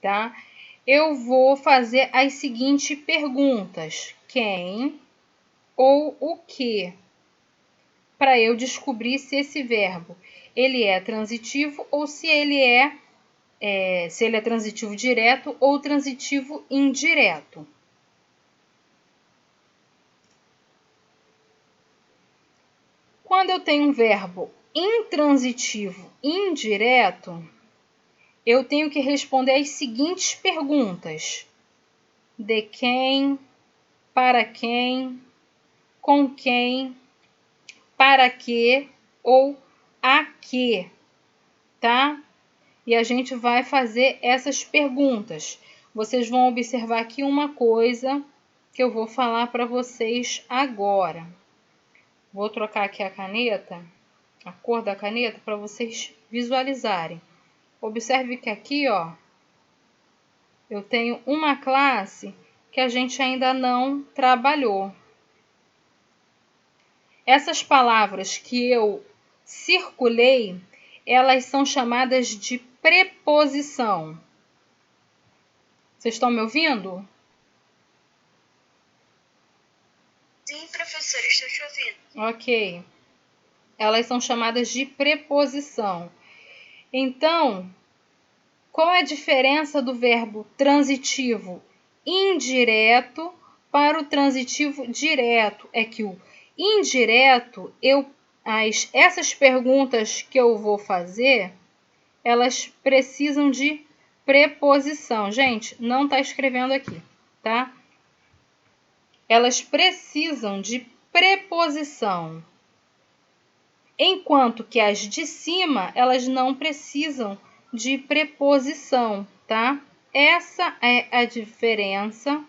tá? Eu vou fazer as seguintes perguntas: quem ou o que? Para eu descobrir se esse verbo ele é transitivo ou se ele é transitivo direto ou transitivo indireto. Quando eu tenho um verbo intransitivo indireto, eu tenho que responder as seguintes perguntas: de quem, para quem, com quem, para que ou a que, tá? E a gente vai fazer essas perguntas. Vocês vão observar aqui uma coisa que eu vou falar para vocês agora. Vou trocar aqui a caneta, a cor da caneta, para vocês visualizarem. Observe que aqui, ó, eu tenho uma classe que a gente ainda não trabalhou. Essas palavras que eu circulei, elas são chamadas de preposição. Vocês estão me ouvindo? Sim, professora, estou te ouvindo. Ok. Elas são chamadas de preposição. Então, qual é a diferença do verbo transitivo indireto para o transitivo direto? É que o indireto, essas perguntas que eu vou fazer, elas precisam de preposição. Gente, não está escrevendo aqui, tá? Elas precisam de preposição. Enquanto que as de cima, elas não precisam de preposição, tá? Essa é a diferença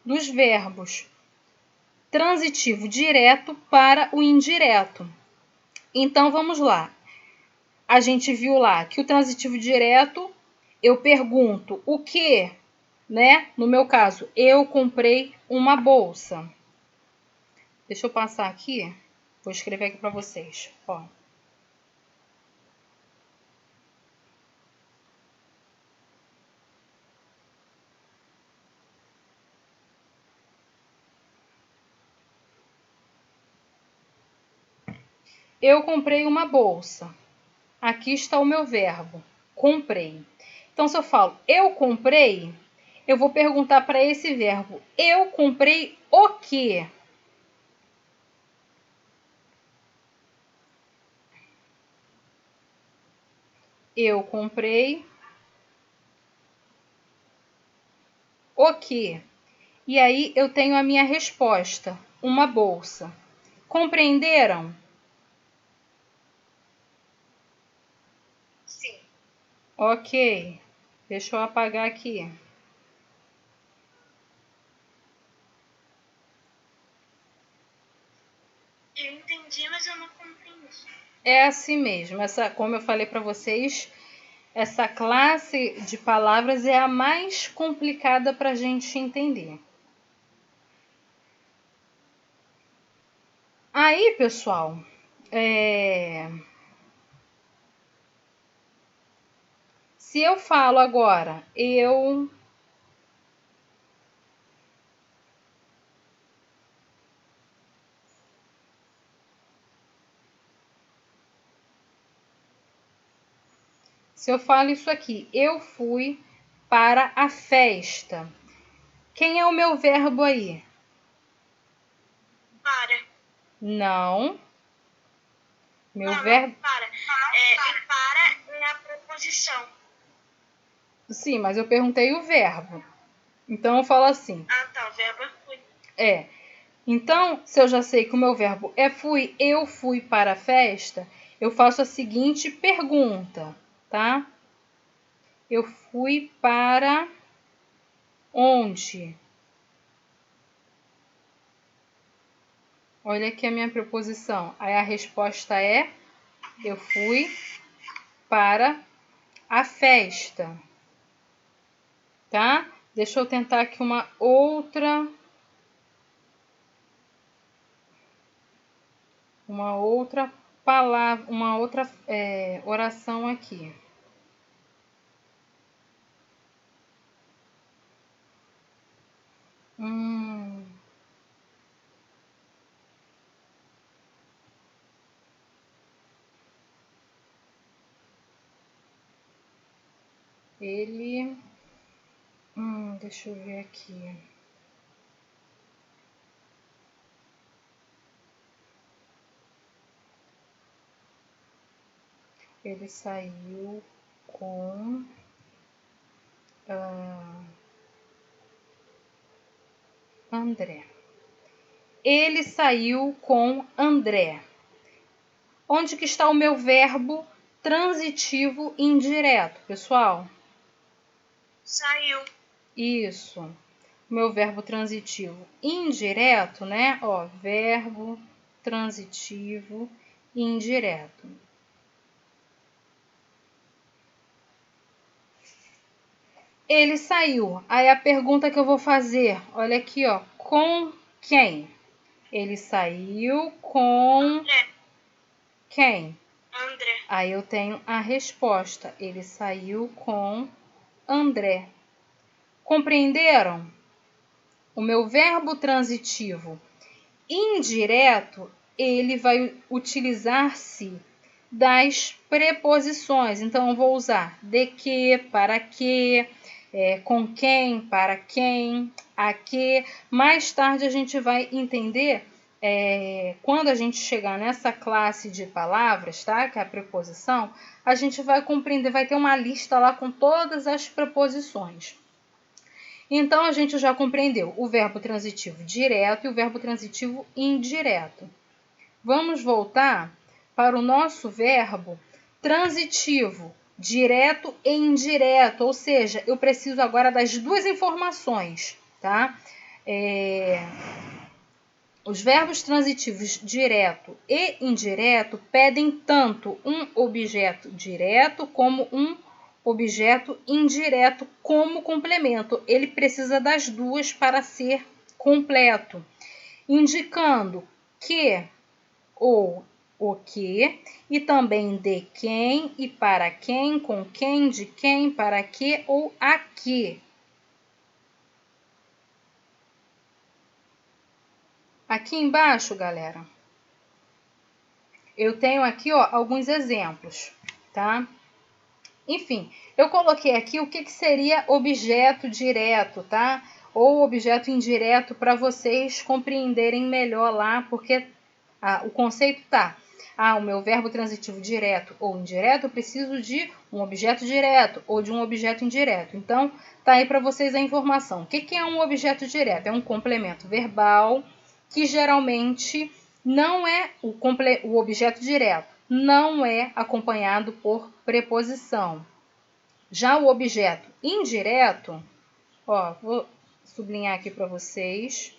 dos verbos transitivo direto para o indireto. Então, vamos lá. A gente viu lá que o transitivo direto, eu pergunto o que, né? No meu caso, eu comprei uma bolsa. Deixa eu passar aqui. Vou escrever aqui para vocês, ó. Eu comprei uma bolsa. Aqui está o meu verbo, comprei. Então, se eu falo eu comprei, eu vou perguntar para esse verbo, eu comprei o quê? Eu comprei o quê? E aí eu tenho a minha resposta, uma bolsa. Compreenderam? Sim. Ok. Deixa eu apagar aqui. Eu entendi, mas eu não compreendi. É assim mesmo. Como eu falei para vocês, essa classe de palavras é a mais complicada para a gente entender. Aí, pessoal, se eu falo agora, se eu falo isso aqui, eu fui para a festa. Quem é o meu verbo aí? Para. Não. Meu Não, verbo. para. Para é a preposição. Sim, mas eu perguntei o verbo. Então eu falo assim. Ah, tá. O verbo é fui. É. Então, se eu já sei que o meu verbo é fui, eu fui para a festa, eu faço a seguinte pergunta, tá? Eu fui para onde? Olha aqui a minha preposição. Aí a resposta é: eu fui para a festa. Tá? Deixa eu tentar aqui uma outra palavra, uma outra oração aqui. Ele, deixa eu ver aqui. Ele saiu com André. Ele saiu com André. Onde que está o meu verbo transitivo indireto, pessoal? Saiu. Isso. O meu verbo transitivo indireto, né? Ó, verbo transitivo indireto. Ele saiu. Aí a pergunta que eu vou fazer, olha aqui, ó, com quem? Ele saiu com André. quem? André. Aí eu tenho a resposta. Ele saiu com André. Compreenderam? O meu verbo transitivo indireto, ele vai utilizar-se das preposições. Então, eu vou usar de que, para que, com quem, para quem, a que. Mais tarde a gente vai entender, quando a gente chegar nessa classe de palavras, tá? Que é a preposição, a gente vai compreender, vai ter uma lista lá com todas as preposições. Então, a gente já compreendeu o verbo transitivo direto e o verbo transitivo indireto. Vamos voltar para o nosso verbo transitivo, direto e indireto, ou seja, eu preciso agora das duas informações, tá? Os verbos transitivos direto e indireto pedem tanto um objeto direto como um objeto indireto como complemento. Ele precisa das duas para ser completo, indicando que ou o que, e também de quem e para quem, com quem, de quem, para que ou a que. Aqui embaixo, galera, eu tenho aqui, ó, alguns exemplos, tá? Enfim, eu coloquei aqui o que seria objeto direto, tá? Ou objeto indireto para vocês compreenderem melhor lá, porque o conceito tá. O meu verbo transitivo direto ou indireto, eu preciso de um objeto direto ou de um objeto indireto. Então, tá aí para vocês a informação. O que é um objeto direto? É um complemento verbal que geralmente não é o objeto direto, não é acompanhado por preposição. Já o objeto indireto, ó, vou sublinhar aqui para vocês,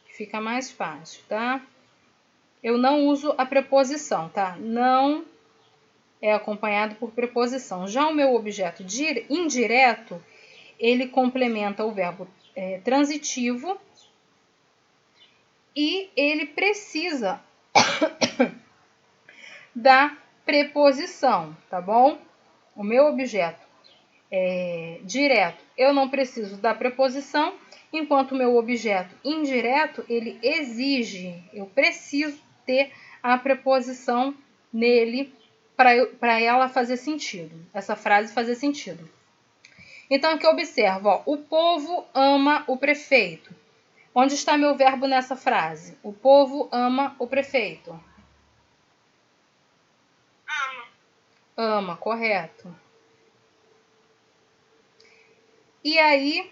que fica mais fácil, tá? Eu não uso a preposição, tá? Não é acompanhado por preposição. Já o meu objeto indireto, ele complementa o verbo transitivo e ele precisa da preposição, tá bom? O meu objeto direto, eu não preciso da preposição, enquanto o meu objeto indireto, ele exige, eu preciso ter a preposição nele para ela fazer sentido, essa frase fazer sentido. Então, aqui eu observo, ó, o povo ama o prefeito. Onde está meu verbo nessa frase? O povo ama o prefeito. Ama. Ama, correto. E aí,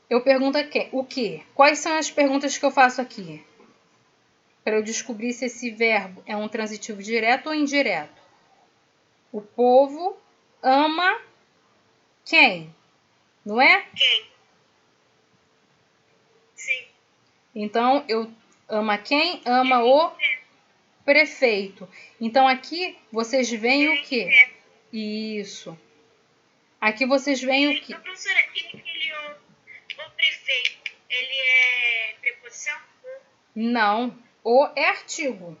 eu pergunto aqui, o que? Quais são as perguntas que eu faço aqui? Para eu descobrir se esse verbo é um transitivo direto ou indireto. O povo ama quem? Não é? Quem? Sim. Então, eu ama quem? Ama o prefeito. Então, aqui vocês veem o quê? Isso. Aqui vocês veem o quê? Professora, o prefeito, ele é preposição? Não. O é artigo.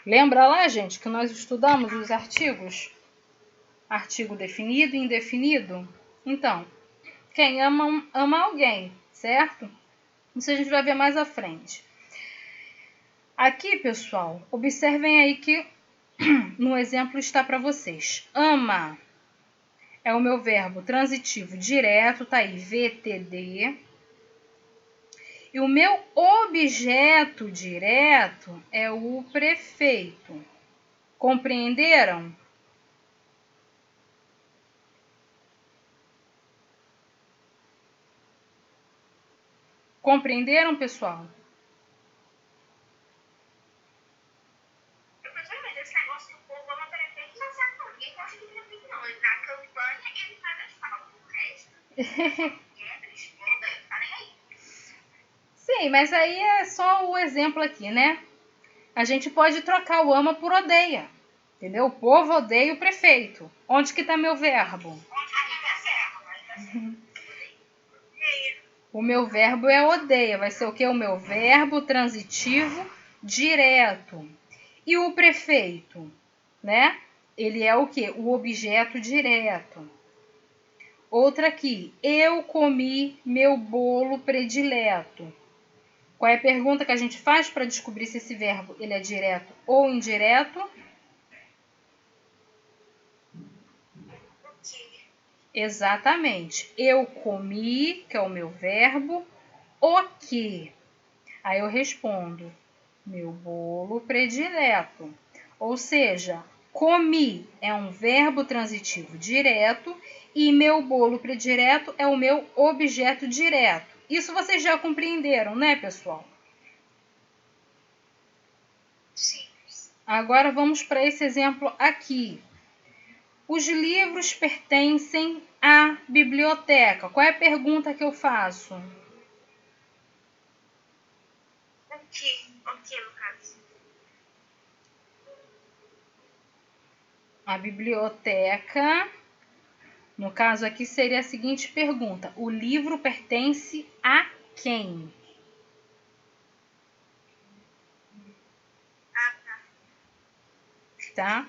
Lembra lá, gente, que nós estudamos os artigos? Artigo definido e indefinido? Então, quem ama, ama alguém, certo? Isso a gente vai ver mais à frente. Aqui, pessoal, observem aí que no exemplo está para vocês. Ama é o meu verbo transitivo direto, tá aí, VTD. E o meu objeto direto é o prefeito. Compreenderam? Compreenderam, pessoal? Professor, mas esse negócio do povo ama prefeito não sabe não. Ninguém gosta de prefeito, não. Ele na campanha, ele faz assalto. O resto, quebra, esconda, tá nem aí. Sim, mas aí é só o exemplo aqui, né? A gente pode trocar o ama por odeia. Entendeu? O povo odeia o prefeito. Onde que está meu verbo? O meu verbo é odeia. Vai ser o quê? O meu verbo transitivo direto. E o prefeito, né? Ele é o quê? O objeto direto. Outra aqui. Eu comi meu bolo predileto. Qual é a pergunta que a gente faz para descobrir se esse verbo ele é direto ou indireto? Exatamente. Eu comi, que é o meu verbo, o que? Aí eu respondo, meu bolo predileto. Ou seja, comi é um verbo transitivo direto e meu bolo predileto é o meu objeto direto. Isso vocês já compreenderam, né, pessoal? Sim. Agora vamos para esse exemplo aqui. Os livros pertencem à biblioteca. Qual é a pergunta que eu faço? O que, no caso? A biblioteca, no caso aqui, seria a seguinte pergunta: o livro pertence a quem? Ah, tá. Tá?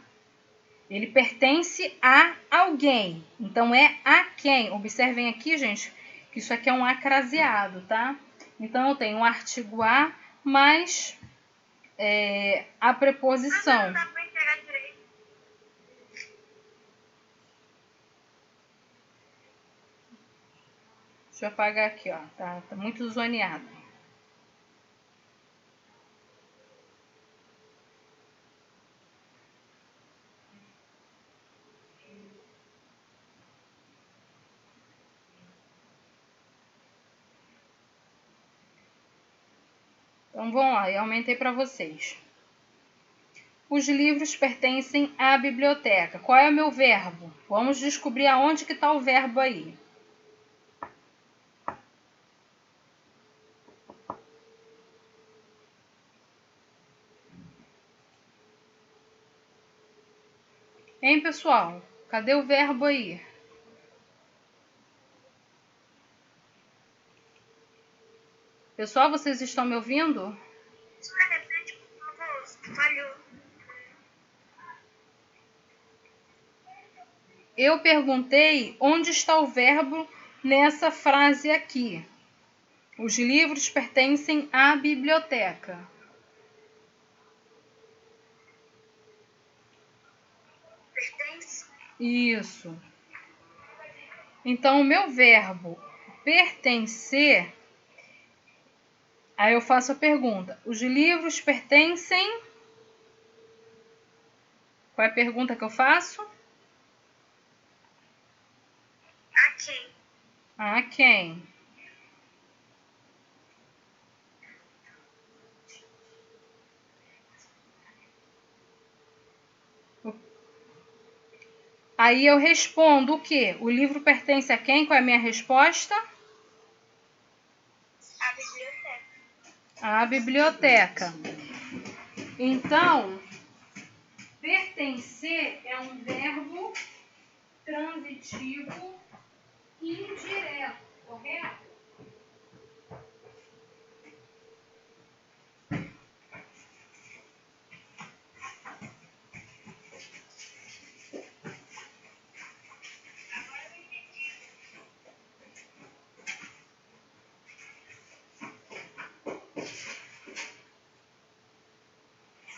Ele pertence a alguém. Então é a quem. Observem aqui, gente, que isso aqui é um acraseado, tá? Então eu tenho o artigo a mais a preposição. Não dá pra entregar direito. Deixa eu apagar aqui, ó. Tá muito zoneado. Então vamos lá, eu aumentei para vocês. Os livros pertencem à biblioteca. Qual é o meu verbo? Vamos descobrir aonde que está o verbo aí. Hein, pessoal? Cadê o verbo aí? Pessoal, vocês estão me ouvindo? Só repete, por favor. Falhou. Eu perguntei onde está o verbo nessa frase aqui. Os livros pertencem à biblioteca. Pertence? Isso. Então, o meu verbo pertencer, aí eu faço a pergunta: os livros pertencem? Qual é a pergunta que eu faço? A quem? A quem? Aí eu respondo o quê? O livro pertence a quem? Qual é a minha resposta? A biblioteca. A biblioteca. Então, pertencer é um verbo transitivo indireto, correto?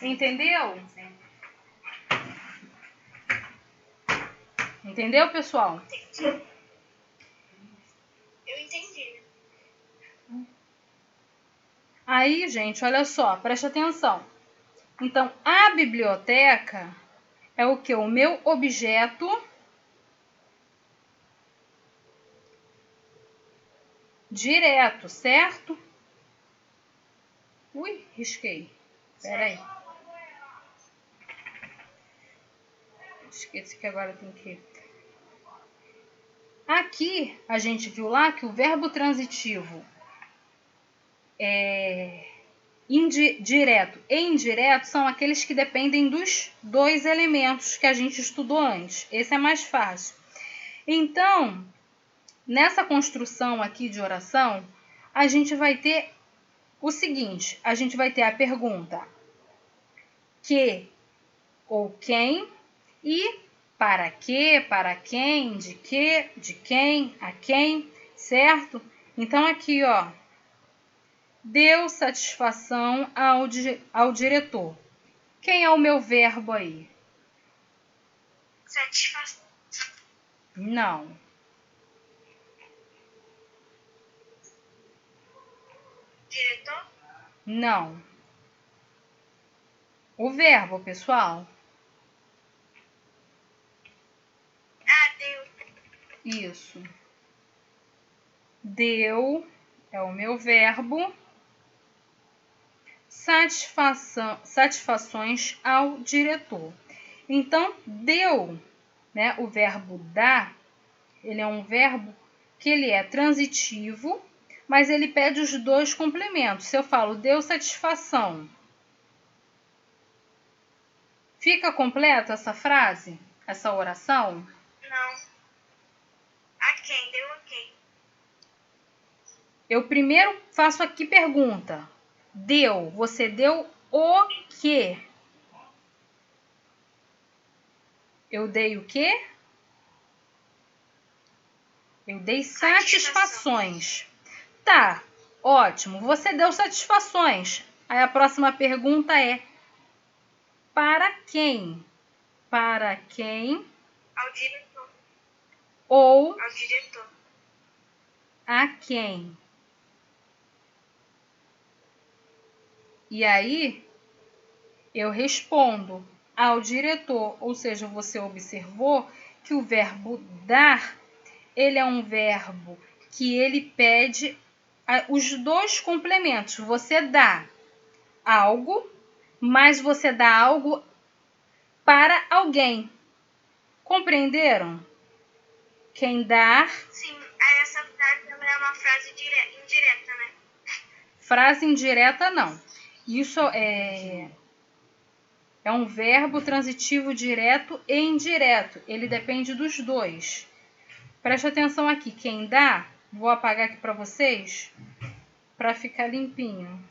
Entendeu? Entendeu, pessoal? Eu entendi. Aí, gente, olha só, presta atenção. Então, a biblioteca é o que? O meu objeto direto, certo? Ui, risquei. Espera aí. Esqueci que agora tem que... Aqui, a gente viu lá que o verbo transitivo direto e indireto são aqueles que dependem dos dois elementos que a gente estudou antes. Esse é mais fácil. Então, nessa construção aqui de oração, a gente vai ter o seguinte, a gente vai ter a pergunta que ou quem e para que, para quem, de que, de quem, a quem, certo? Então aqui, ó, deu satisfação ao diretor. Quem é o meu verbo aí? Satisfação. Não. Diretor? Não. O verbo, pessoal? Deu. Isso. Deu é o meu verbo. Satisfações ao diretor. Então, deu, né? O verbo dar, ele é um verbo que ele é transitivo, mas ele pede os dois complementos. Se eu falo deu satisfação, fica completa essa frase, essa oração? Não. A quem? Deu a quem? Eu primeiro faço aqui pergunta. Deu, você deu o quê? Eu dei o quê? Eu dei satisfações. Tá, ótimo. Você deu satisfações. Aí a próxima pergunta é: para quem? Para quem? Ao diretor. Ou Ao diretor. a quem? E aí eu respondo ao diretor, ou seja, você observou que o verbo dar, ele é um verbo que ele pede os dois complementos. Você dá algo, mas você dá algo para alguém. Compreenderam? Quem dá... Sim, essa frase é uma frase indireta, né? Frase indireta, não. Isso é um verbo transitivo direto e indireto. Ele depende dos dois. Preste atenção aqui. Quem dá, vou apagar aqui para vocês, para ficar limpinho.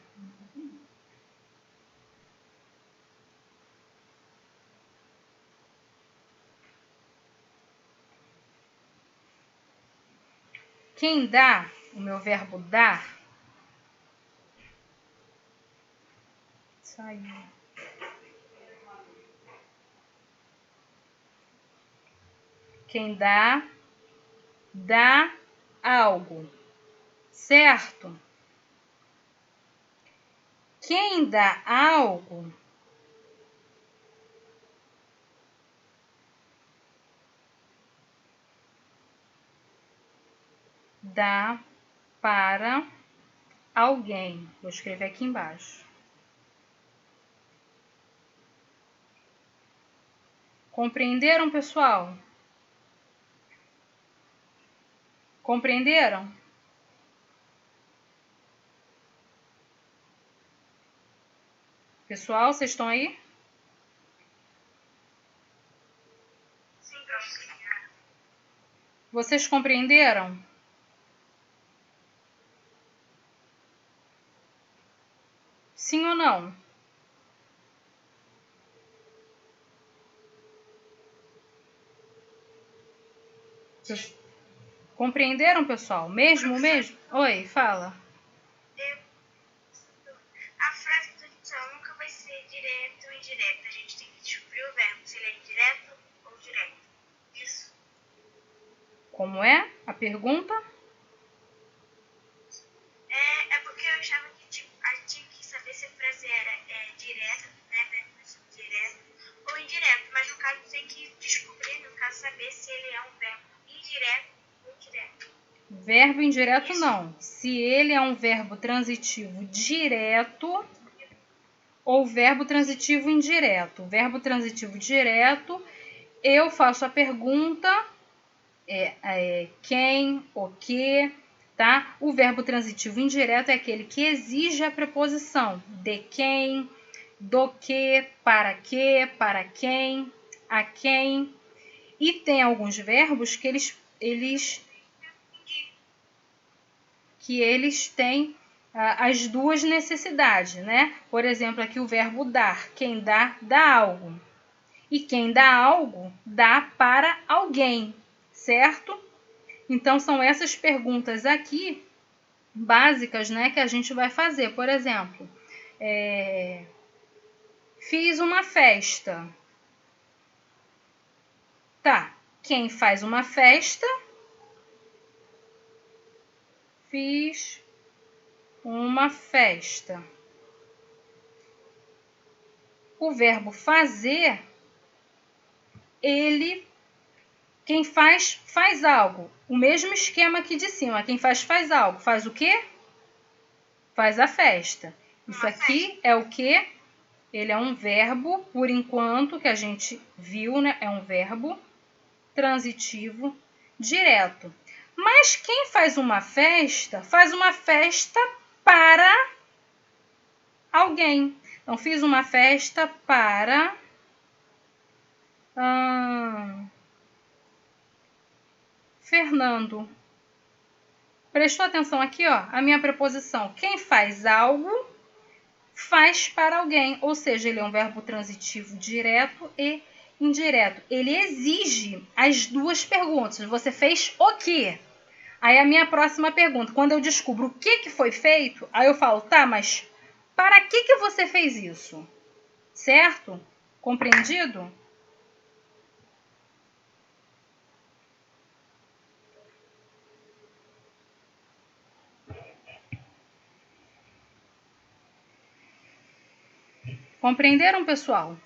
Quem dá, o meu verbo dar, saiu. Quem dá algo, certo? Quem dá algo dá para alguém. Vou escrever aqui embaixo. Compreenderam, pessoal? Compreenderam? Pessoal, vocês estão aí? Sim, professor. Vocês compreenderam? Sim ou não? Compreenderam, pessoal? Mesmo? Oi, fala. A frase do diretor nunca vai ser direto Como é a pergunta? É porque eu achava que tipo, a gente tinha que saber se a frase era direta, né, verbo direto ou indireto. Mas no caso tem que descobrir, no caso, saber se ele é um verbo indireto ou indireto. Verbo indireto Isso. não. Se ele é um verbo transitivo direto ou verbo transitivo indireto. Verbo transitivo direto, eu faço a pergunta, quem, o que, tá? O verbo transitivo indireto é aquele que exige a preposição de quem, do que, para quem, a quem. E tem alguns verbos que eles têm as duas necessidades, né? Por exemplo, aqui o verbo dar. Quem dá, dá algo. E quem dá algo, dá para alguém, certo? Então, são essas perguntas aqui, básicas, né, que a gente vai fazer. Por exemplo, fiz uma festa. Tá, quem faz uma festa? Fiz uma festa. O verbo fazer, quem faz algo. O mesmo esquema aqui de cima. Quem faz algo. Faz o quê? Faz a festa. Isso aqui é o quê? Ele é um verbo, por enquanto, que a gente viu, né? É um verbo transitivo direto. Mas quem faz uma festa para alguém. Então, fiz uma festa para Fernando. Prestou atenção aqui, ó, a minha preposição. Quem faz algo, faz para alguém. Ou seja, ele é um verbo transitivo direto e indireto. Ele exige as duas perguntas. Você fez o quê? Aí a minha próxima pergunta, quando eu descubro o que foi feito, aí eu falo, tá, mas para que você fez isso? Certo? Compreendido? Compreenderam, pessoal?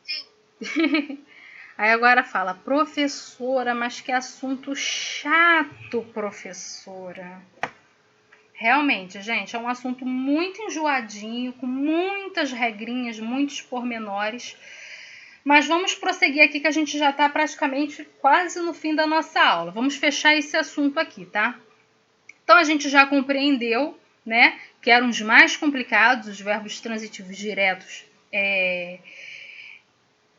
Sim. Aí agora fala, professora, mas que assunto chato, professora. Realmente, gente, é um assunto muito enjoadinho, com muitas regrinhas, muitos pormenores. Mas vamos prosseguir aqui que a gente já está praticamente quase no fim da nossa aula. Vamos fechar esse assunto aqui, tá? Então a gente já compreendeu, né, que eram os mais complicados, os verbos transitivos diretos,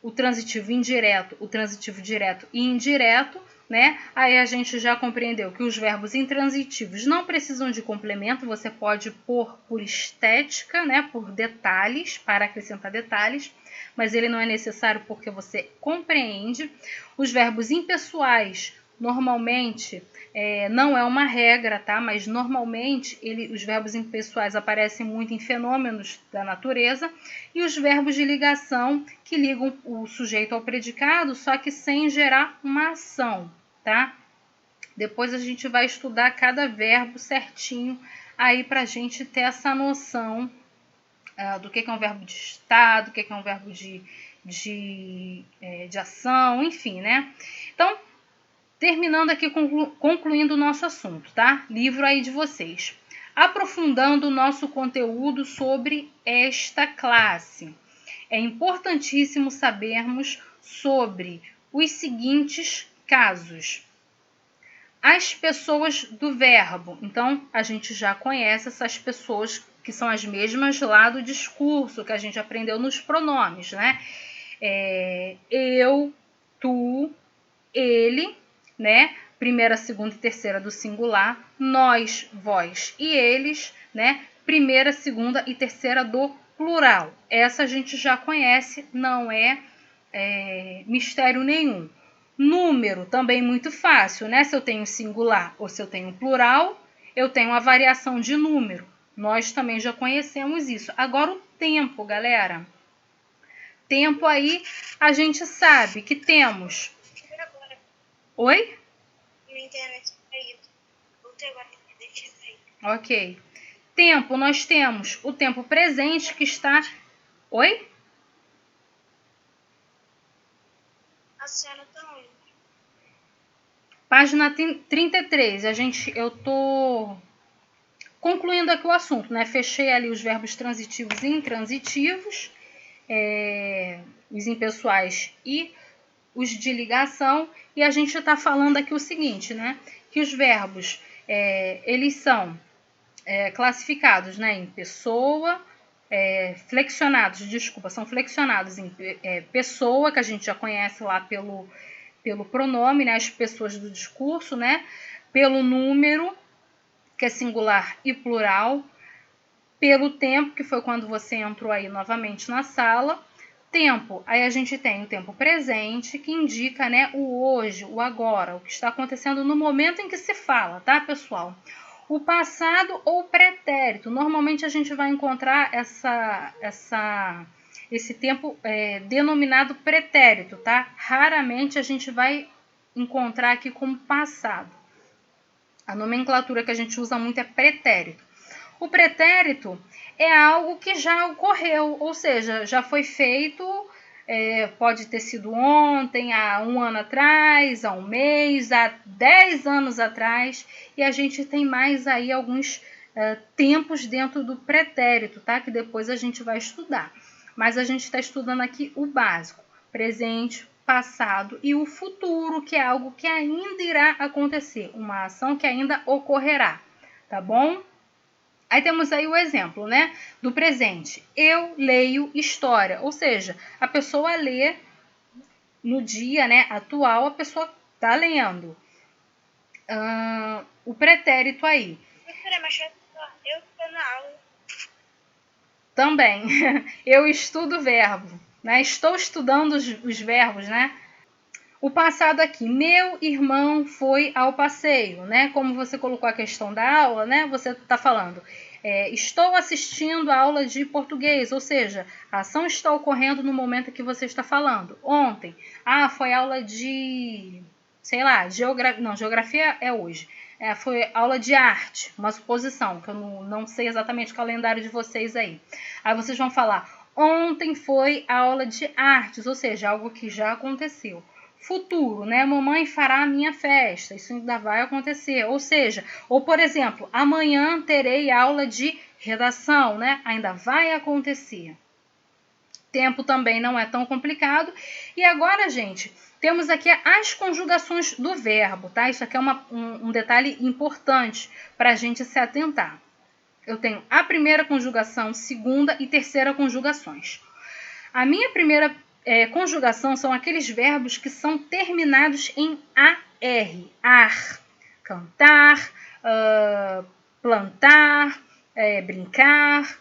o transitivo indireto, o transitivo direto e indireto, né? Aí a gente já compreendeu que os verbos intransitivos não precisam de complemento, você pode pôr por estética, né, por detalhes, para acrescentar detalhes, mas ele não é necessário porque você compreende. Os verbos impessoais, normalmente, não é uma regra, tá? Mas normalmente os verbos impessoais aparecem muito em fenômenos da natureza, e os verbos de ligação que ligam o sujeito ao predicado, só que sem gerar uma ação, tá? Depois a gente vai estudar cada verbo certinho aí para a gente ter essa noção do que é um verbo de estar, do que é um verbo de ação, enfim, né? Então, terminando aqui, concluindo o nosso assunto, tá? Livro aí de vocês. Aprofundando o nosso conteúdo sobre esta classe. É importantíssimo sabermos sobre os seguintes casos. As pessoas do verbo. Então, a gente já conhece essas pessoas que são as mesmas lá do discurso, que a gente aprendeu nos pronomes, né? Eu, tu, ele, né? Primeira, segunda e terceira do singular, nós, vós e eles, né? Primeira, segunda e terceira do plural. Essa a gente já conhece, não é mistério nenhum. Número, também muito fácil, né? Se eu tenho singular ou se eu tenho plural, eu tenho a variação de número. Nós também já conhecemos isso. Agora o tempo, galera. Tempo aí, a gente sabe que temos Oi? Minha internet caiu. Voltei agora, deixa eu cair. Ok. Tempo, nós temos o tempo presente que está... Oi? A senhora tá onde? Página 33. Eu tô concluindo aqui o assunto, né? Fechei ali os verbos transitivos e intransitivos, os impessoais e os de ligação, e a gente está falando aqui o seguinte, né? Que os verbos, eles são classificados, né, em pessoa, são flexionados em pessoa, que a gente já conhece lá pelo pronome, né, as pessoas do discurso, né, pelo número, que é singular e plural, pelo tempo, que foi quando você entrou aí novamente na sala. Tempo, aí a gente tem o tempo presente, que indica, né, o hoje, o agora, o que está acontecendo no momento em que se fala, tá, pessoal? O passado ou pretérito, normalmente a gente vai encontrar esse tempo denominado pretérito, tá? Raramente a gente vai encontrar aqui como passado. A nomenclatura que a gente usa muito é pretérito. O pretérito é algo que já ocorreu, ou seja, já foi feito, pode ter sido ontem, há um ano atrás, há um mês, há 10 anos atrás, e a gente tem mais aí alguns tempos dentro do pretérito, tá? Que depois a gente vai estudar. Mas a gente está estudando aqui o básico, presente, passado e o futuro, que é algo que ainda irá acontecer, uma ação que ainda ocorrerá, tá bom? Aí temos aí o exemplo, né, do presente. Eu leio história, ou seja, a pessoa lê no dia, né, atual, a pessoa está lendo. O pretérito aí. Mas eu tô na aula. Também, eu estudo verbo, né, estou estudando os verbos, né. O passado aqui, meu irmão foi ao passeio, né? Como você colocou a questão da aula, né? Você está falando, estou assistindo a aula de português, ou seja, a ação está ocorrendo no momento que você está falando. Ontem, foi aula de, sei lá, geografia é hoje. Foi aula de arte, uma suposição, que eu não sei exatamente o calendário de vocês aí. Aí vocês vão falar, ontem foi aula de artes, ou seja, algo que já aconteceu. Futuro, né? Mamãe fará a minha festa, isso ainda vai acontecer. Ou seja, ou por exemplo, amanhã terei aula de redação, né? Ainda vai acontecer. Tempo também não é tão complicado. E agora, gente, temos aqui as conjugações do verbo, tá? Isso aqui é um detalhe importante para a gente se atentar. Eu tenho a primeira conjugação, segunda e terceira conjugações. A minha primeira conjugação são aqueles verbos que são terminados em ar, cantar, plantar, brincar,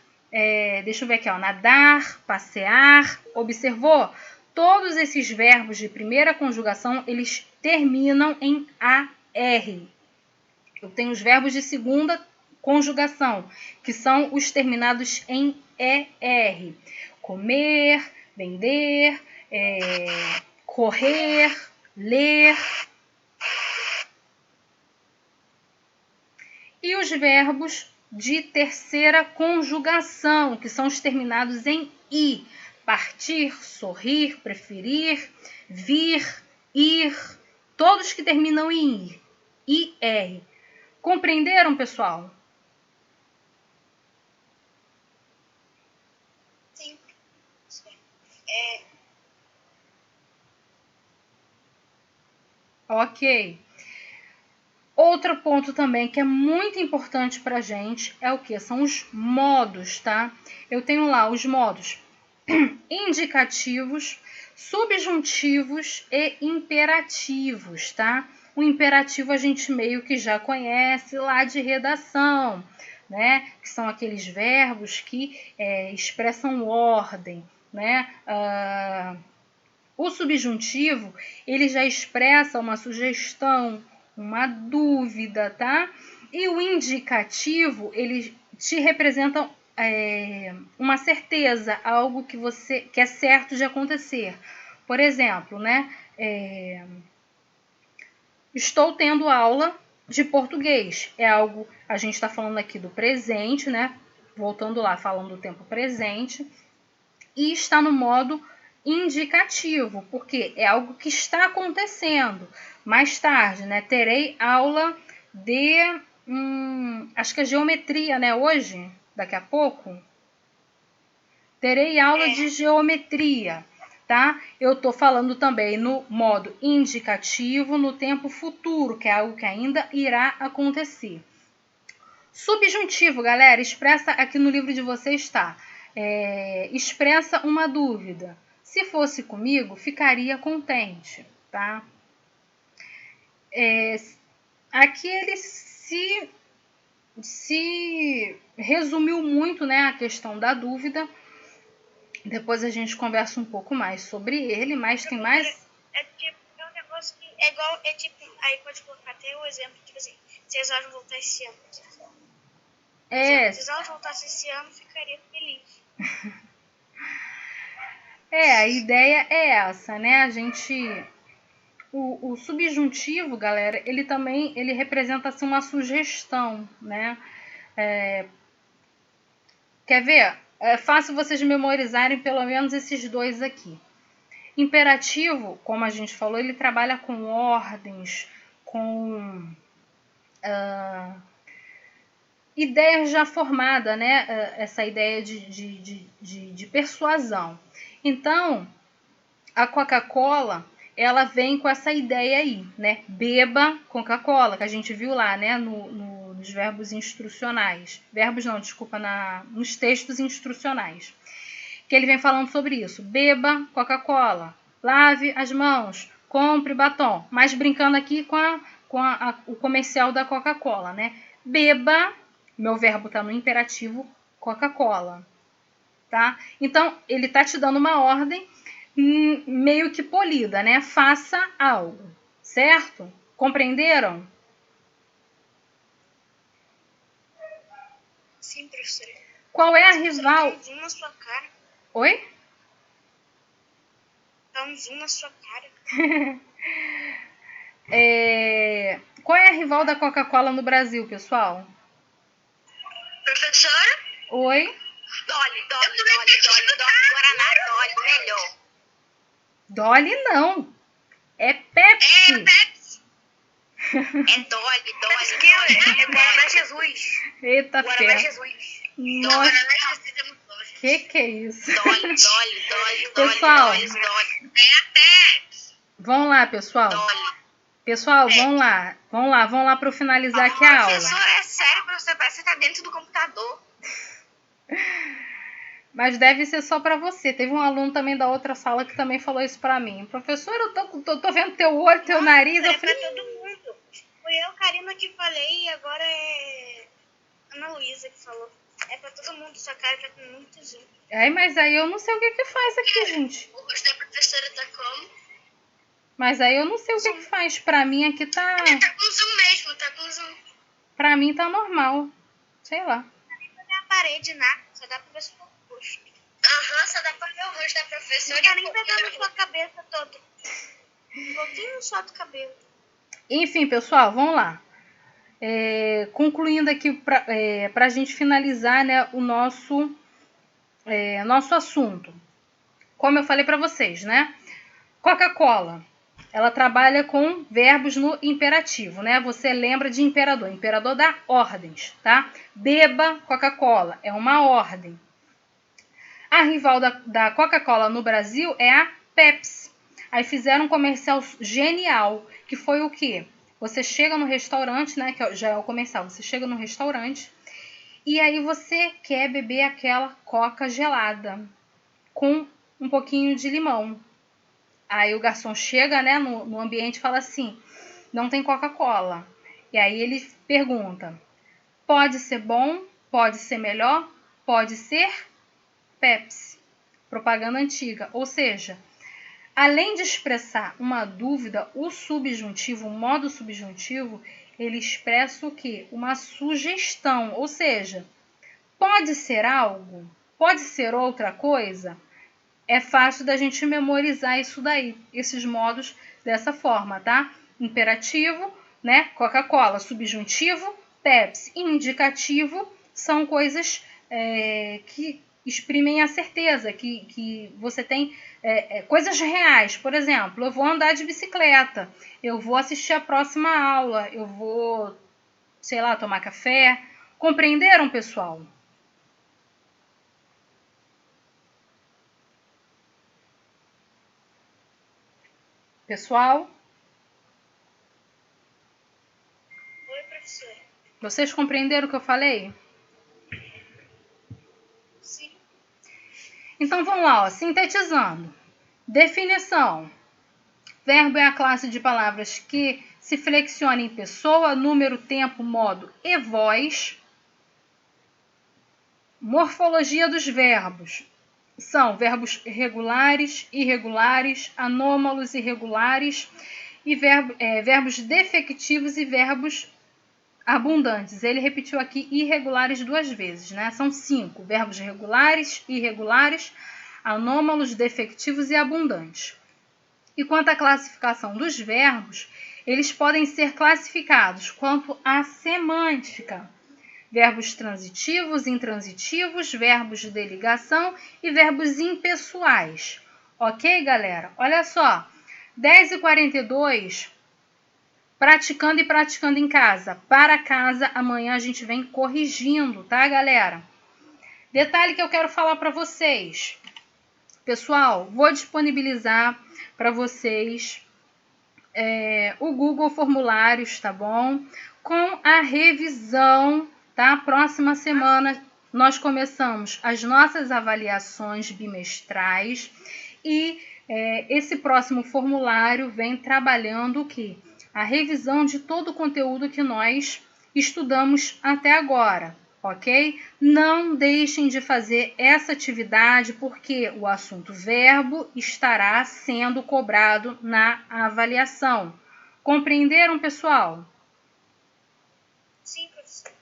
deixa eu ver aqui, nadar, passear. Observou? Todos esses verbos de primeira conjugação, eles terminam em AR. Eu tenho os verbos de segunda conjugação, que são os terminados em ER. Comer, vender, correr, ler. E os verbos de terceira conjugação, que são os terminados em I. Partir, sorrir, preferir, vir, ir. Todos que terminam em IR. Compreenderam, pessoal? Sim. Ok. Outro ponto também que é muito importante para a gente é o que? São os modos, tá? Eu tenho lá os modos indicativos, subjuntivos e imperativos, tá? O imperativo a gente meio que já conhece lá de redação, né? Que são aqueles verbos que expressam ordem, né? O subjuntivo, ele já expressa uma sugestão, uma dúvida, tá? E o indicativo, ele te representa uma certeza, algo que é certo de acontecer. Por exemplo, né? estou tendo aula de português. É algo, a gente está falando aqui do presente, né? Voltando lá, falando do tempo presente. E está no modo indicativo, porque é algo que está acontecendo. Mais tarde, né? Terei aula de, acho que é geometria, né? Hoje, daqui a pouco. Terei aula de geometria, tá? Eu estou falando também no modo indicativo, no tempo futuro, que é algo que ainda irá acontecer. Subjuntivo, galera, expressa aqui no livro de vocês está. Expressa uma dúvida. Se fosse comigo, ficaria contente, tá? Aqui ele se resumiu muito, né, a questão da dúvida. Depois a gente conversa um pouco mais sobre ele, mas tem mais... É um negócio que é igual, aí pode colocar até o exemplo, tipo assim, se as aulas voltassem esse ano. Se as aulas voltassem esse ano, ficaria feliz. A ideia é essa, né? A gente... O subjuntivo, galera, ele representa assim, uma sugestão, né? Quer ver? É fácil vocês memorizarem pelo menos esses dois aqui. Imperativo, como a gente falou, ele trabalha com ordens, com ideias já formadas, né? Essa ideia de persuasão. Então, a Coca-Cola, ela vem com essa ideia aí, né? Beba Coca-Cola, que a gente viu lá, né? Nos verbos instrucionais. Verbos não, desculpa, nos textos instrucionais. Que ele vem falando sobre isso. Beba Coca-Cola, lave as mãos, compre batom. Mas brincando aqui com o comercial da Coca-Cola, né? Beba, meu verbo está no imperativo, Coca-Cola, tá? Então, ele tá te dando uma ordem meio que polida, né? Faça algo, certo? Compreenderam? Sim, professora. Qual é a rival? Dá um zoom na sua cara. Oi? Dá um zoom na sua cara. Qual é a rival da Coca-Cola no Brasil, pessoal? Professora? Oi? Dolly, Guaraná, Dolly, melhor. Dolly não. É Pepsi. É Pepsi. É Dolly. É Guaraná Jesus. Eita, Guaraná Jesus. Nossa. Guaraná Jesus é muito bom. Que é isso? Dolly. Pessoal. É a Pepsi. Vão lá, pessoal. Dolly. Pessoal, vão lá para eu finalizar aqui a aula. Professor, é sério, professor, parece que você tá dentro do computador. Mas deve ser só para você. Teve um aluno também da outra sala que também falou isso para mim. Professor, eu tô vendo teu olho, teu nariz. Eu falei... pra todo mundo. Foi eu, Karina, que falei e agora é Ana Luísa que falou. É pra todo mundo, sua cara tá com muito zoom. Mas aí eu não sei o que faz aqui, gente. O rosto da professora tá como? Mas aí eu não sei o que faz. Pra mim aqui tá... Tá com zoom mesmo, tá com zoom. Pra mim tá normal. Sei lá. Não tem a parede, nada. Só dá pra ver o rosto. Aham, só dá pra ver o rosto da professora. Não quer nem pegar na sua cabeça toda. Um pouquinho só do cabelo. Enfim, pessoal, vamos lá. Concluindo aqui pra gente finalizar, né, o nosso assunto. Como eu falei pra vocês, né? Coca-Cola. Ela trabalha com verbos no imperativo, né? Você lembra de imperador. Imperador dá ordens, tá? Beba Coca-Cola. É uma ordem. A rival da Coca-Cola no Brasil é a Pepsi. Aí fizeram um comercial genial, que foi o quê? Você chega no restaurante, né? Que já é o comercial. Você chega no restaurante e aí você quer beber aquela Coca gelada com um pouquinho de limão. Aí o garçom chega, né, no ambiente e fala assim, não tem Coca-Cola. E aí ele pergunta, pode ser bom, pode ser melhor, pode ser Pepsi. Propaganda antiga. Ou seja, além de expressar uma dúvida, o subjuntivo, o modo subjuntivo, ele expressa o quê? Uma sugestão. Ou seja, pode ser algo, pode ser outra coisa. É fácil da gente memorizar isso daí, esses modos dessa forma, tá? imperativo, né? Coca-Cola, subjuntivo, Pepsi, indicativo, são coisas que exprimem a certeza, que você tem coisas reais. Por exemplo, eu vou andar de bicicleta, eu vou assistir a próxima aula, eu vou, sei lá, tomar café. Compreenderam, pessoal? Pessoal? Oi, professora. Vocês compreenderam o que eu falei? Sim. Então vamos lá, ó, sintetizando. Definição. Verbo é a classe de palavras que se flexiona em pessoa, número, tempo, modo e voz. Morfologia dos verbos. São verbos regulares, irregulares, anômalos, irregulares, e verbos defectivos e verbos abundantes. Ele repetiu aqui irregulares 2 vezes, né? São 5: verbos regulares, irregulares, anômalos, defectivos e abundantes. E quanto à classificação dos verbos, eles podem ser classificados quanto à semântica: verbos transitivos, intransitivos, verbos de ligação e verbos impessoais. Ok, galera? Olha só, 10h42, praticando e praticando em casa. Para casa, amanhã a gente vem corrigindo, tá, galera? Detalhe que eu quero falar para vocês. Pessoal, vou disponibilizar para vocês o Google Formulários, tá bom? Com a revisão, tá? Próxima semana nós começamos as nossas avaliações bimestrais e esse próximo formulário vem trabalhando o quê? A revisão de todo o conteúdo que nós estudamos até agora, ok? Não deixem de fazer essa atividade, porque o assunto verbo estará sendo cobrado na avaliação. Compreenderam, pessoal? Sim, professor.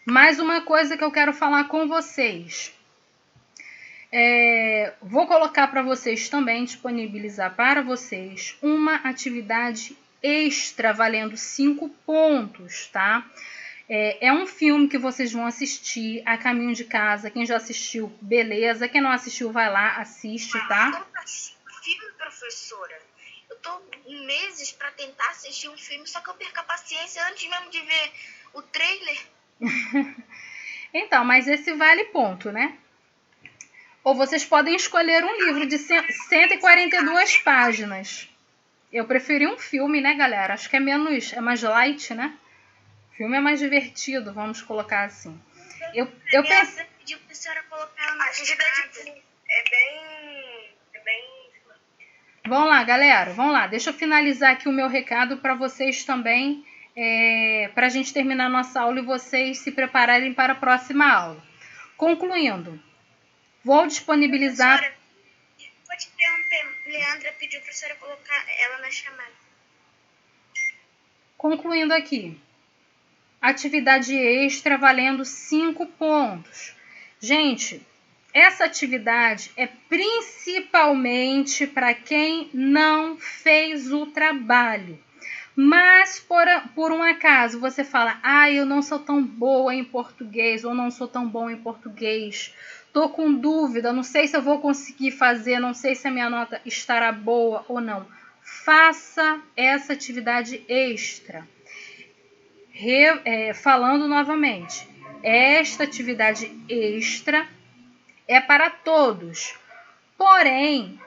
Mais uma coisa que eu quero falar com vocês. Vou colocar para vocês também, disponibilizar para vocês uma atividade extra valendo 5 pontos, tá? É um filme que vocês vão assistir a caminho de casa. Quem já assistiu, beleza. Quem não assistiu, vai lá, assiste, tá? Filme, professora. Eu tô meses para tentar assistir um filme, só que eu perco a paciência antes mesmo de ver o trailer. Então, mas esse vale ponto, né? Ou vocês podem escolher um livro de 142 páginas. Eu preferi um filme, né, galera? Acho que é mais light, né? O filme é mais divertido, vamos colocar assim. Eu pensei... pediu pra senhora colocar ela na atividade. É bem... Vamos lá, galera. Vamos lá. Deixa eu finalizar aqui o meu recado para vocês também, para a gente terminar a nossa aula e vocês se prepararem para a próxima aula. Concluindo, vou disponibilizar... Professora, vou te interromper. Leandra pediu para a senhora colocar ela na chamada. Concluindo aqui. Atividade extra valendo 5 pontos. Gente, essa atividade é principalmente para quem não fez o trabalho. Mas por um acaso você fala: eu não sou tão boa em português, ou não sou tão bom em português, tô com dúvida, não sei se eu vou conseguir fazer, não sei se a minha nota estará boa ou não. Faça essa atividade extra. Falando novamente, esta atividade extra é para todos, porém,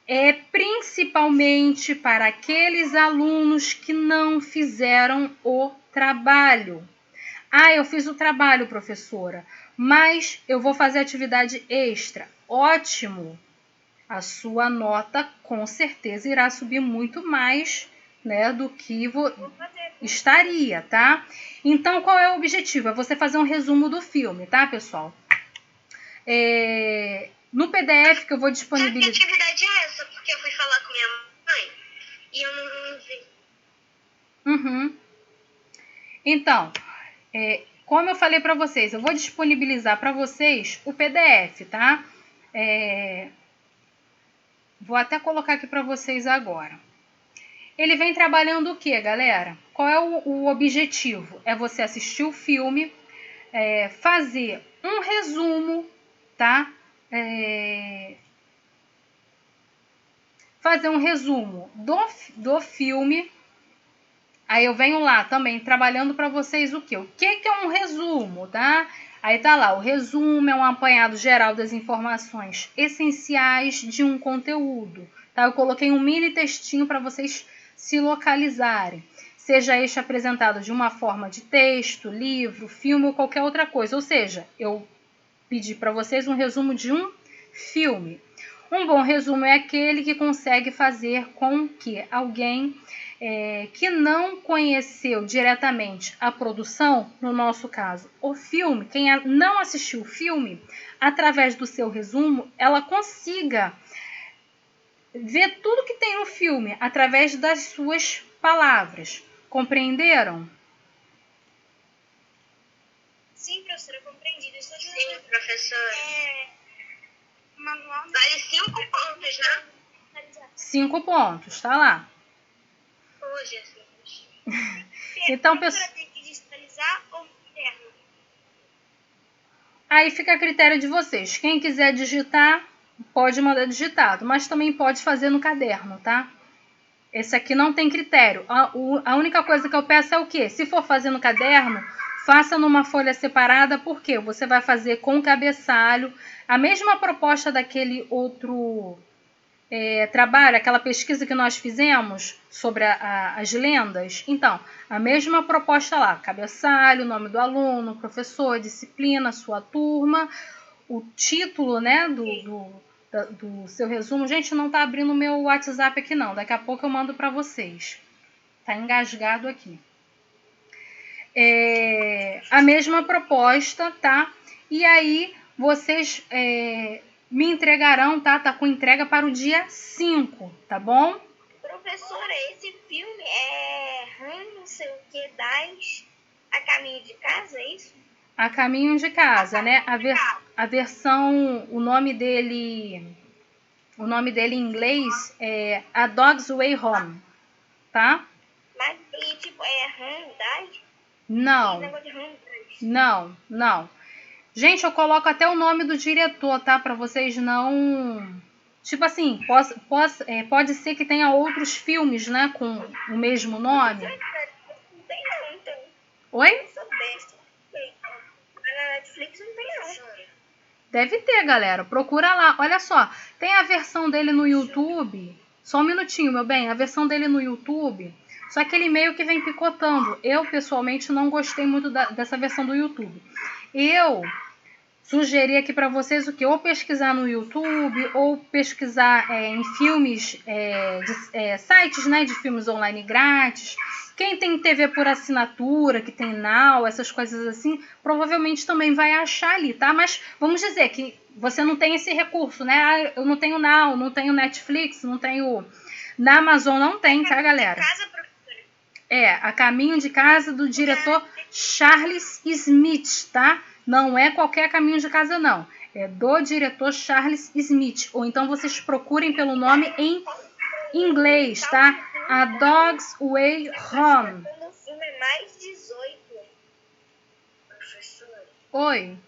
é principalmente para aqueles alunos que não fizeram o trabalho. Eu fiz o trabalho, professora, mas eu vou fazer atividade extra. Ótimo! A sua nota com certeza irá subir muito mais, né, do que estaria, tá? Então, qual é o objetivo? É você fazer um resumo do filme, tá, pessoal? No PDF que eu vou disponibilizar... Que atividade é essa? Porque eu fui falar com minha mãe e eu não vi. Uhum. Então, como eu falei para vocês, eu vou disponibilizar para vocês o PDF, tá? Vou até colocar aqui para vocês agora. Ele vem trabalhando o que, galera? Qual é o objetivo? É você assistir o filme, fazer um resumo, tá? Fazer um resumo do filme. Aí eu venho lá também trabalhando para vocês o quê? O que é um resumo, tá? Aí tá lá, o resumo é um apanhado geral das informações essenciais de um conteúdo, tá? Eu coloquei um mini textinho para vocês se localizarem. Seja este apresentado de uma forma de texto, livro, filme ou qualquer outra coisa. Ou seja, eu pedi para vocês um resumo de um filme. Um bom resumo é aquele que consegue fazer com que alguém que não conheceu diretamente a produção, no nosso caso, o filme, quem não assistiu o filme, através do seu resumo, ela consiga ver tudo que tem no filme através das suas palavras. Compreenderam? Sim, professora, eu compreendi. Sim, professora. Manual. Vale 5 pontos, né? 5 pontos, tá lá. Ô, Jesus. Então, professora, tem que digitalizar ou interno? Aí fica a critério de vocês. Quem quiser digitar, pode mandar digitado, mas também pode fazer no caderno, tá? Esse aqui não tem critério. A única coisa que eu peço é o quê? Se for fazer no caderno, faça numa folha separada, porque você vai fazer com cabeçalho a mesma proposta daquele outro trabalho, aquela pesquisa que nós fizemos sobre as lendas. Então, a mesma proposta lá, cabeçalho, nome do aluno, professor, disciplina, sua turma, o título, né, do seu resumo. Gente, não tá abrindo o meu WhatsApp aqui não, daqui a pouco eu mando para vocês. Tá engasgado aqui. A mesma proposta, tá? E aí vocês me entregarão, tá? Tá com entrega para o dia 5, tá bom? Professora, esse filme é não sei o que das A Caminho de Casa, é isso? A Caminho de Casa, né? A versão, o nome dele em inglês é A Dog's Way Home, tá? Mas e tipo, das? Não. Não. Gente, eu coloco até o nome do diretor, tá? Para vocês não... Tipo assim, pode ser que tenha outros filmes, né? Com o mesmo nome. Não tem não, então. Oi? Eu sou besta. Na Netflix não tem não. Deve ter, galera. Procura lá. Olha só, tem a versão dele no YouTube. Só um minutinho, meu bem. A versão dele no YouTube. Só que ele meio que vem picotando. Eu, pessoalmente, não gostei muito dessa versão do YouTube. Eu sugeri aqui para vocês o que? Ou pesquisar no YouTube, ou pesquisar em filmes, sites, né, de filmes online grátis. Quem tem TV por assinatura, que tem Now, essas coisas assim, provavelmente também vai achar ali, tá? Mas vamos dizer que você não tem esse recurso, né? Eu não tenho Now, não tenho Netflix, não tenho... Na Amazon não tem, tá, galera? A Caminho de Casa do diretor Charles Smith, tá? Não é qualquer Caminho de Casa, não. É do diretor Charles Smith. Ou então vocês procurem pelo nome em inglês, tá? A Dog's Way Home. O filme é mais 18. Professora. Oi.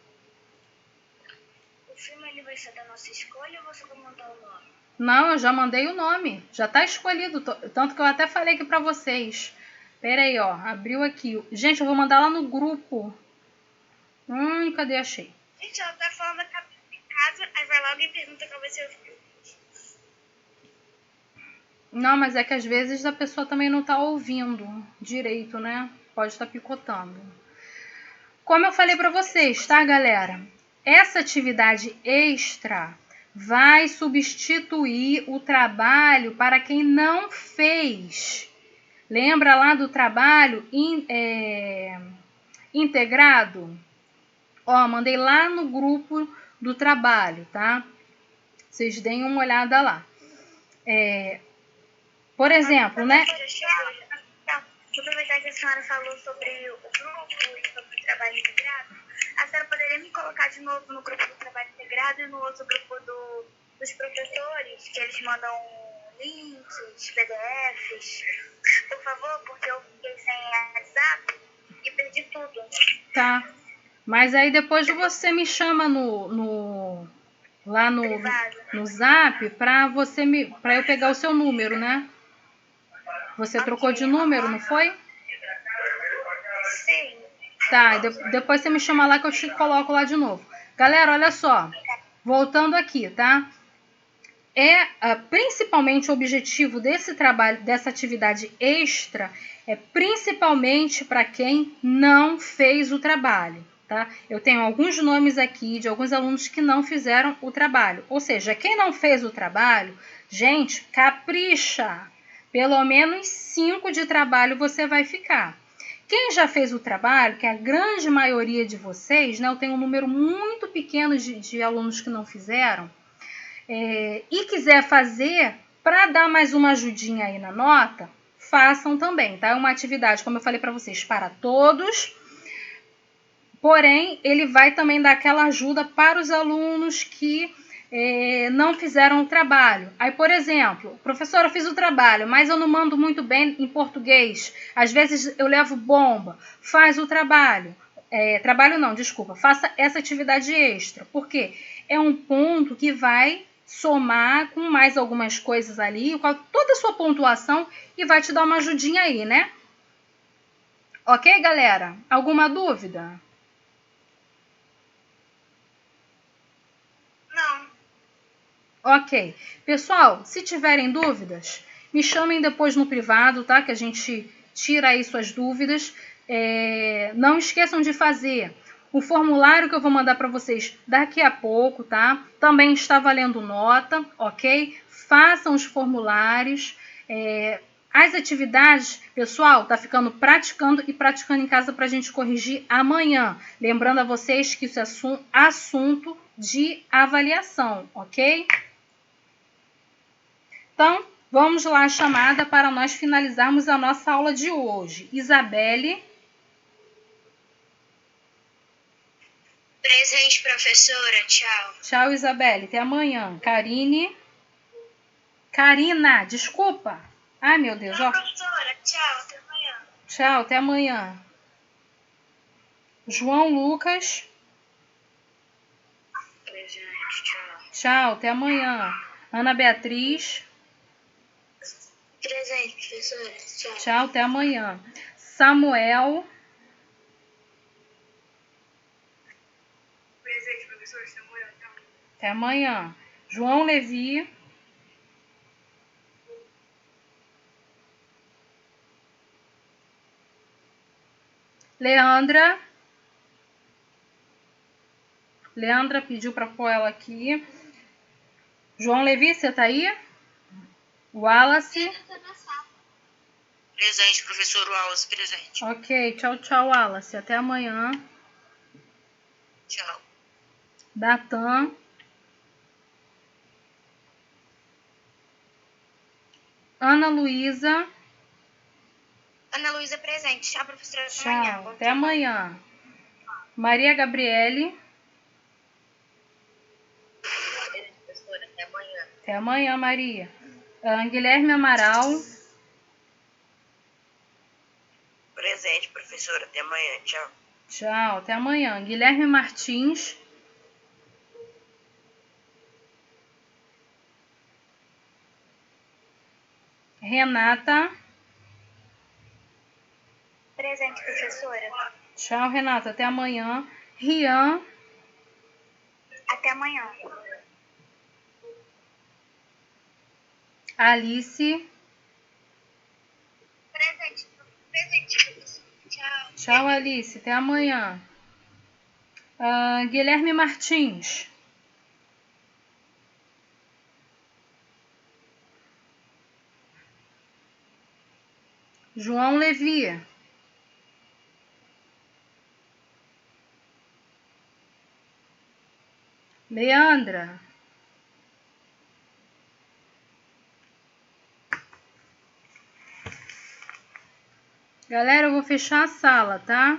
O filme ele vai ser da nossa escolha ou você vai mandar o nome? Não, eu já mandei o nome. Já tá escolhido. Tanto que eu até falei aqui pra vocês. Pera aí, ó. Abriu aqui. Gente, eu vou mandar lá no grupo. Cadê? Achei. Gente, ela tá falando da Caminho de Casa, aí vai lá e pergunta qual vai ser o filme. Não, mas é que às vezes a pessoa também não tá ouvindo direito, né? Pode estar picotando. Como eu falei pra vocês, tá, galera? Essa atividade extra vai substituir o trabalho para quem não fez. Lembra lá do trabalho integrado? Ó, mandei lá no grupo do trabalho, tá? Vocês deem uma olhada lá. Por exemplo, né? Vou aproveitar que a senhora falou sobre o grupo e sobre o trabalho integrado. A senhora poderia me colocar de novo no grupo do trabalho integrado e no outro grupo dos professores, que eles mandam um link esses PDFs, por favor, porque eu fiquei sem WhatsApp e perdi tudo. Tá. Mas aí depois você me chama lá no Zap para eu pegar o seu número, né? Você trocou de número, não foi? Sim. Tá, depois você me chama lá que eu te coloco lá de novo. Galera, olha só. Voltando aqui, tá? Principalmente o objetivo desse trabalho, dessa atividade extra, é principalmente para quem não fez o trabalho, tá? Eu tenho alguns nomes aqui de alguns alunos que não fizeram o trabalho. Ou seja, quem não fez o trabalho, gente, capricha. Pelo menos 5 de trabalho você vai ficar. Quem já fez o trabalho, que é a grande maioria de vocês, né? Eu tenho um número muito pequeno de alunos que não fizeram, e quiser fazer para dar mais uma ajudinha aí na nota, façam também, tá? É uma atividade, como eu falei para vocês, para todos, porém, ele vai também dar aquela ajuda para os alunos que não fizeram o trabalho. Aí, por exemplo, professora, eu fiz o trabalho, mas eu não mando muito bem em português, às vezes eu levo bomba, faz o trabalho. Trabalho não, desculpa, faça essa atividade extra, porque é um ponto que vai somar com mais algumas coisas ali, com toda a sua pontuação e vai te dar uma ajudinha aí, né? Ok, galera? Alguma dúvida? Não. Ok. Pessoal, se tiverem dúvidas, me chamem depois no privado, tá? Que a gente tira aí suas dúvidas. Não esqueçam de fazer o formulário que eu vou mandar para vocês daqui a pouco, tá? Também está valendo nota, ok? Façam os formulários. As atividades, pessoal, tá ficando praticando em casa para a gente corrigir amanhã. Lembrando a vocês que isso é assunto de avaliação, ok? Então, vamos lá a chamada para nós finalizarmos a nossa aula de hoje. Isabelle. Presente, professora. Tchau. Tchau, Isabelle. Até amanhã. Karina, desculpa. Ai, meu Deus. Não, professora. Tchau. Até amanhã. Tchau, até amanhã. João Lucas. Presente. Tchau. Tchau, até amanhã. Ana Beatriz. Presente, professora. Tchau. Tchau, até amanhã. Samuel. Presente, professora. Samuel. Tchau. Até amanhã. João Levi. Leandra. Leandra pediu para pôr ela aqui. João Levi, você tá aí? Wallace. Presente, professor Wallace. Presente. Ok, tchau, tchau, Wallace. Até amanhã. Tchau. Datan. Ana Luísa. Ana Luísa, presente. Tchau, professora. Até Tchau, amanhã. até amanhã. Maria Gabriele. Professora, até amanhã. Até amanhã, Maria. Guilherme Amaral. Presente, professora. Até amanhã. Tchau. Tchau, até amanhã. Guilherme Martins. Renata. Presente, professora. Tchau, Renata. Até amanhã. Rian. Até amanhã. Alice. Presente, professora. Tchau. Tchau, Alice. Até amanhã. Guilherme Martins. João Levi. Leandra. Galera, eu vou fechar a sala, tá?